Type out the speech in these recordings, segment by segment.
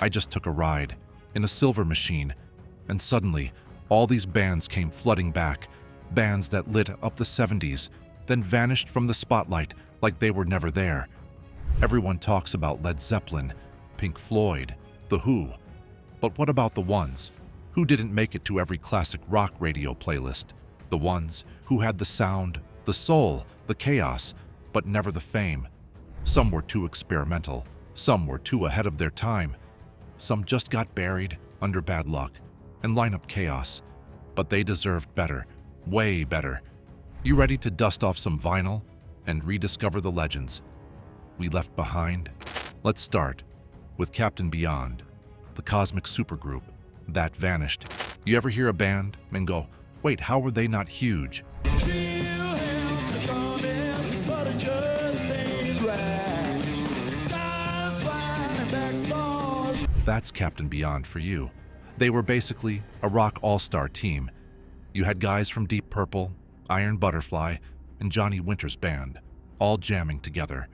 I just took a ride in a silver machine, and suddenly all these bands came flooding back, bands that lit up the 70s, then vanished from the spotlight like they were never there. Everyone talks about Led Zeppelin, Pink Floyd, The Who, but what about the ones who didn't make it to every classic rock radio playlist? The ones who had the sound, the soul, the chaos, but never the fame. Some were too experimental, some were too ahead of their time, some just got buried under bad luck and lineup chaos. But they deserved better, way better. You ready to dust off some vinyl and rediscover the legends we left behind? Let's start with Captain Beyond, the cosmic supergroup that vanished. You ever hear a band and go, wait, how were they not huge? That's Captain Beyond for you. They were basically a rock all-star team. You had guys from Deep Purple, Iron Butterfly, and Johnny Winter's band, all jamming together.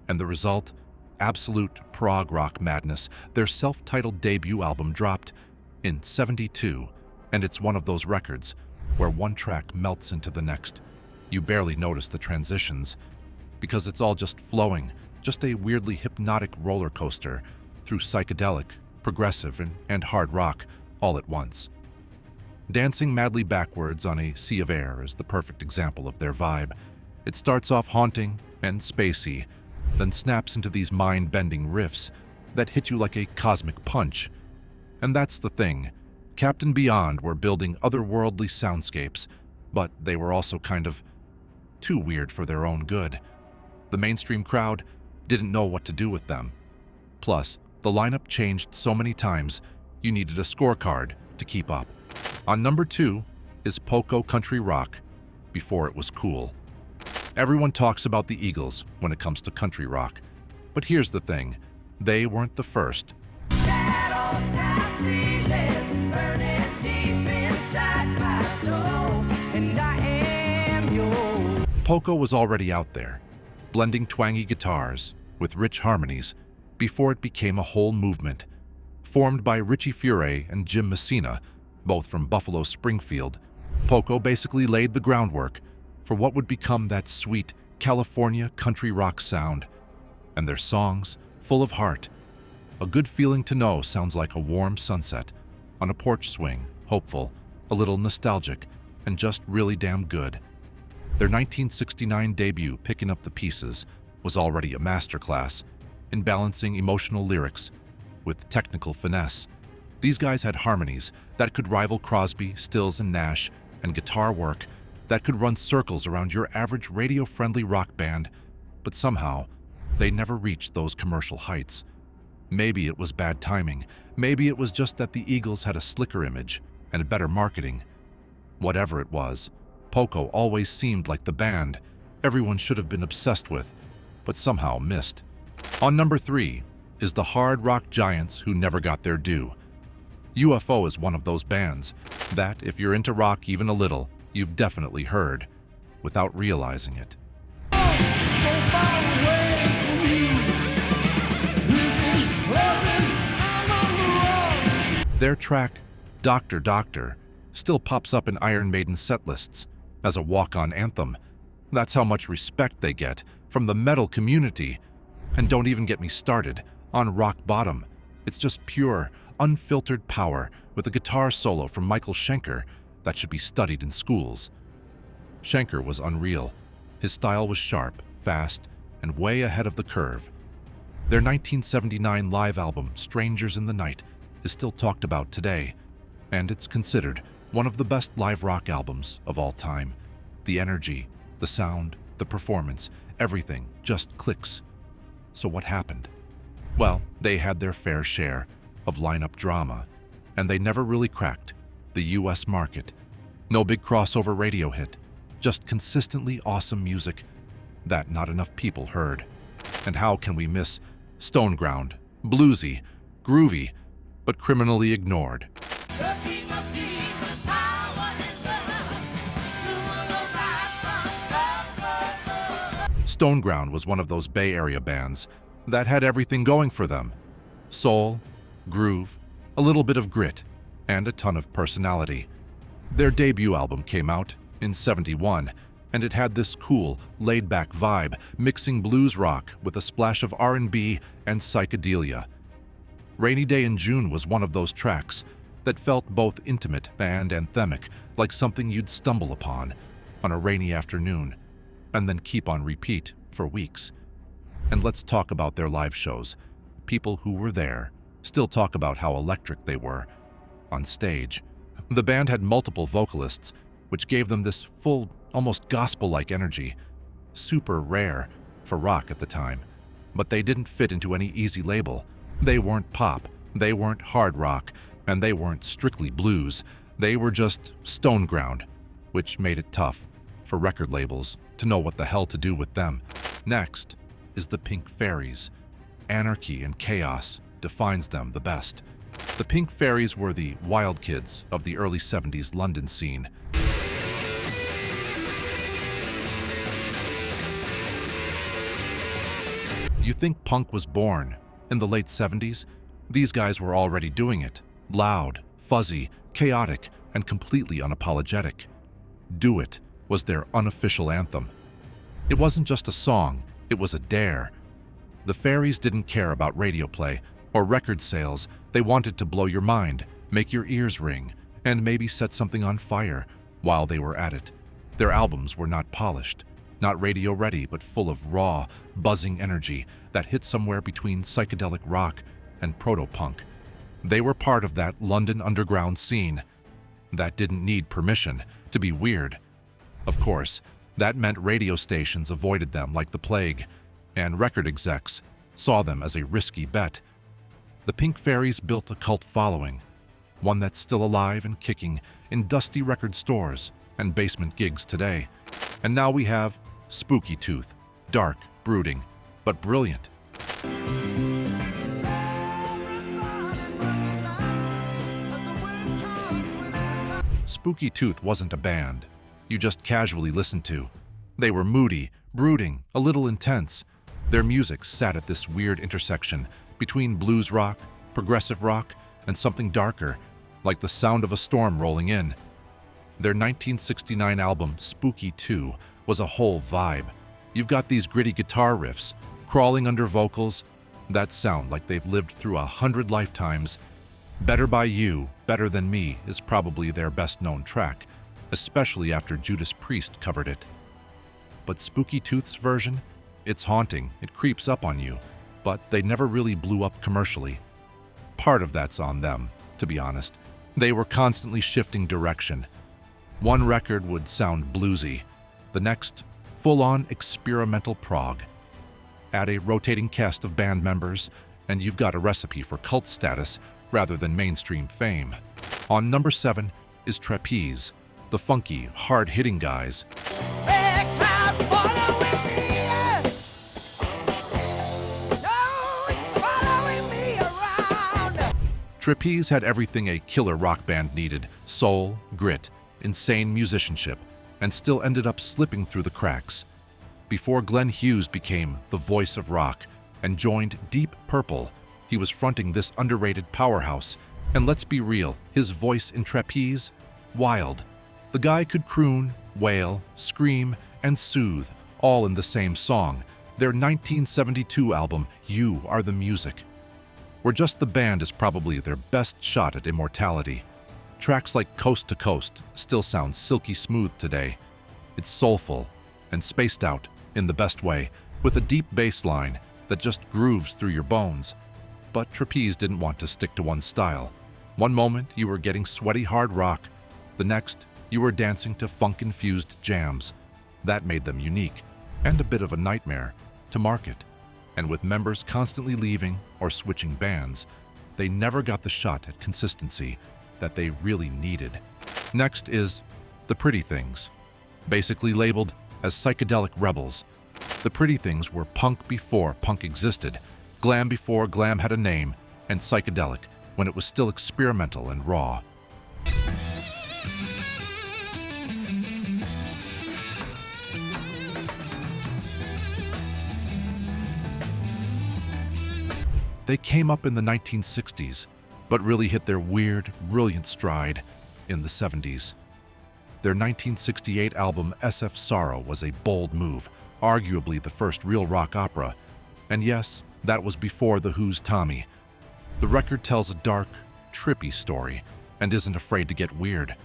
And the result? Absolute prog rock madness. Their self-titled debut album dropped in '72, and it's one of those records where one track melts into the next. You barely notice the transitions because it's all just flowing, just a weirdly hypnotic roller coaster through psychedelic, progressive, and hard rock all at once. Dancing madly backwards on a sea of air is the perfect example of their vibe. It starts off haunting and spacey, then snaps into these mind-bending riffs that hit you like a cosmic punch. And that's the thing. Captain Beyond were building otherworldly soundscapes, but they were also kind of too weird for their own good. The mainstream crowd didn't know what to do with them. Plus, the lineup changed so many times, you needed a scorecard to keep up. On number 2 is Poco country rock, before it was cool. Everyone talks about the Eagles when it comes to country rock, but here's the thing, they weren't the first. Poco was already out there, blending twangy guitars with rich harmonies before it became a whole movement. Formed by Richie Furay and Jim Messina, both from Buffalo Springfield, Poco basically laid the groundwork for what would become that sweet California country rock sound. And their songs, full of heart. A good feeling to know sounds like a warm sunset on a porch swing, hopeful, a little nostalgic, and just really damn good. Their 1969 debut, Picking Up the Pieces, was already a masterclass in balancing emotional lyrics with technical finesse. These guys had harmonies that could rival Crosby, Stills, and Nash, and guitar work that could run circles around your average radio-friendly rock band, but somehow, they never reached those commercial heights. Maybe it was bad timing. Maybe it was just that the Eagles had a slicker image and better marketing. Whatever it was, Poco always seemed like the band everyone should have been obsessed with, but somehow missed. On number 3 is the hard rock giants who never got their due. UFO is one of those bands that, if you're into rock even a little, you've definitely heard, without realizing it. Their track, Doctor Doctor, still pops up in Iron Maiden setlists as a walk-on anthem. That's how much respect they get from the metal community. And don't even get me started on Rock Bottom. It's just pure, unfiltered power with a guitar solo from Michael Schenker that should be studied in schools. Schenker was unreal. His style was sharp, fast, and way ahead of the curve. Their 1979 live album, Strangers in the Night, is still talked about today, and it's considered one of the best live rock albums of all time. The energy, the sound, the performance, everything just clicks. So what happened? Well, they had their fair share of lineup drama, and they never really cracked the US market. No big crossover radio hit, just consistently awesome music that not enough people heard. And how can we miss Stoneground, bluesy, groovy, but criminally ignored? Stoneground was one of those Bay Area bands that had everything going for them. Soul, groove, a little bit of grit, and a ton of personality. Their debut album came out in '71, and it had this cool, laid-back vibe, mixing blues rock with a splash of R&B and psychedelia. Rainy Day in June was one of those tracks that felt both intimate and anthemic, like something you'd stumble upon on a rainy afternoon, and then keep on repeat for weeks. And let's talk about their live shows. People who were there still talk about how electric they were on stage. The band had multiple vocalists, which gave them this full, almost gospel-like energy. Super rare for rock at the time. But they didn't fit into any easy label. They weren't pop, they weren't hard rock, and they weren't strictly blues. They were just stone ground, which made it tough for record labels to know what the hell to do with them. Next is the Pink Fairies. Anarchy and chaos defines them the best. The Pink Fairies were the wild kids of the early '70s London scene. You think punk was born in the late '70s? These guys were already doing it. Loud, fuzzy, chaotic, and completely unapologetic. Do It was their unofficial anthem. It wasn't just a song, it was a dare. The Fairies didn't care about radio play or record sales. They wanted to blow your mind, make your ears ring, and maybe set something on fire while they were at it. Their albums were not polished, not radio ready, but full of raw, buzzing energy that hit somewhere between psychedelic rock and proto-punk. They were part of that London underground scene that didn't need permission to be weird. Of course, that meant radio stations avoided them like the plague, and record execs saw them as a risky bet. The Pink Fairies built a cult following, one that's still alive and kicking in dusty record stores and basement gigs today. And now we have Spooky Tooth, dark, brooding, but brilliant. Spooky Tooth wasn't a band you just casually listened to. They were moody, brooding, a little intense. Their music sat at this weird intersection between blues rock, progressive rock, and something darker, like the sound of a storm rolling in. Their 1969 album, Spooky 2, was a whole vibe. You've got these gritty guitar riffs, crawling under vocals, that sound like they've lived through 100 lifetimes. Better by You, Better Than Me is probably their best-known track, especially after Judas Priest covered it. But Spooky Tooth's version? It's haunting, it creeps up on you, but they never really blew up commercially. Part of that's on them, to be honest. They were constantly shifting direction. One record would sound bluesy, the next, full-on experimental prog. Add a rotating cast of band members, and you've got a recipe for cult status rather than mainstream fame. On number 7 is Trapeze, the funky, hard-hitting guys. Trapeze had everything a killer rock band needed: soul, grit, insane musicianship, and still ended up slipping through the cracks. Before Glenn Hughes became the voice of rock and joined Deep Purple, he was fronting this underrated powerhouse. And let's be real, his voice in Trapeze? Wild. The guy could croon, wail, scream, and soothe, all in the same song. Their 1972 album, You Are the Music, where just the band is probably their best shot at immortality. Tracks like Coast to Coast still sound silky smooth today. It's soulful and spaced out in the best way, with a deep bass line that just grooves through your bones. But Trapeze didn't want to stick to one style. One moment you were getting sweaty hard rock, the next you were dancing to funk-infused jams. That made them unique, and a bit of a nightmare to market. And with members constantly leaving or switching bands, they never got the shot at consistency that they really needed. Next is The Pretty Things, basically labeled as psychedelic rebels. The Pretty Things were punk before punk existed, glam before glam had a name, and psychedelic when it was still experimental and raw. They came up in the 1960s but really hit their weird, brilliant stride in the 70s. Their 1968 album SF Sorrow was a bold move, arguably the first real rock opera. And yes, that was before The Who's Tommy. The record tells a dark, trippy story and isn't afraid to get weird.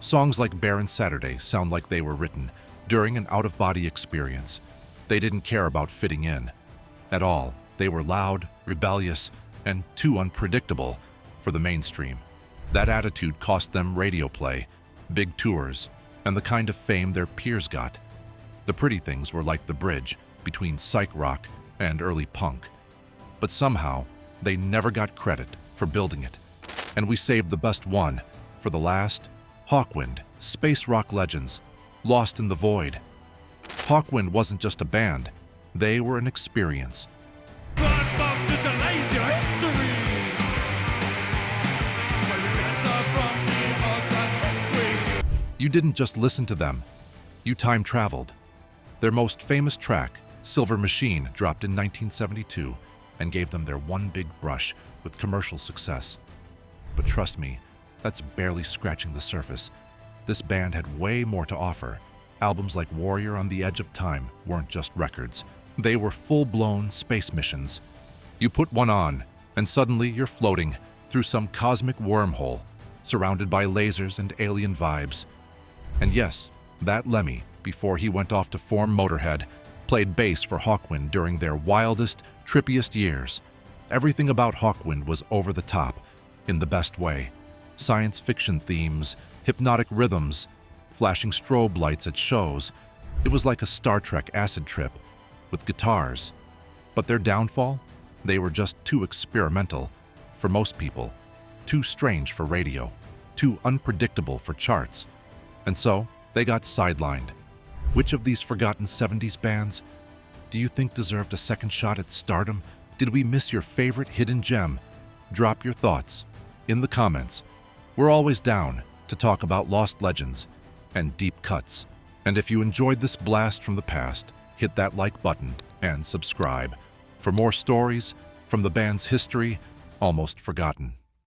Songs like Barren Saturday sound like they were written during an out-of-body experience. They didn't care about fitting in at all. They were loud, rebellious, and too unpredictable for the mainstream. That attitude cost them radio play, big tours, and the kind of fame their peers got. The Pretty Things were like the bridge between psych rock and early punk. But somehow, they never got credit for building it. And we saved the best one for the last. Hawkwind, space rock legends, lost in the void. Hawkwind wasn't just a band, they were an experience. You didn't just listen to them, you time traveled. Their most famous track, Silver Machine, dropped in 1972 and gave them their one big brush with commercial success. But trust me, that's barely scratching the surface. This band had way more to offer. Albums like Warrior on the Edge of Time weren't just records. They were full-blown space missions. You put one on, and suddenly you're floating through some cosmic wormhole, surrounded by lasers and alien vibes. And yes, that Lemmy, before he went off to form Motorhead, played bass for Hawkwind during their wildest, trippiest years. Everything about Hawkwind was over the top, in the best way. Science fiction themes, hypnotic rhythms, flashing strobe lights at shows. It was like a Star Trek acid trip, with guitars. But their downfall? They were just too experimental for most people, too strange for radio, too unpredictable for charts. And so, they got sidelined. Which of these forgotten 70s bands do you think deserved a second shot at stardom? Did we miss your favorite hidden gem? Drop your thoughts in the comments. We're always down to talk about lost legends and deep cuts. And if you enjoyed this blast from the past, hit that like button and subscribe for more stories from the band's history almost forgotten.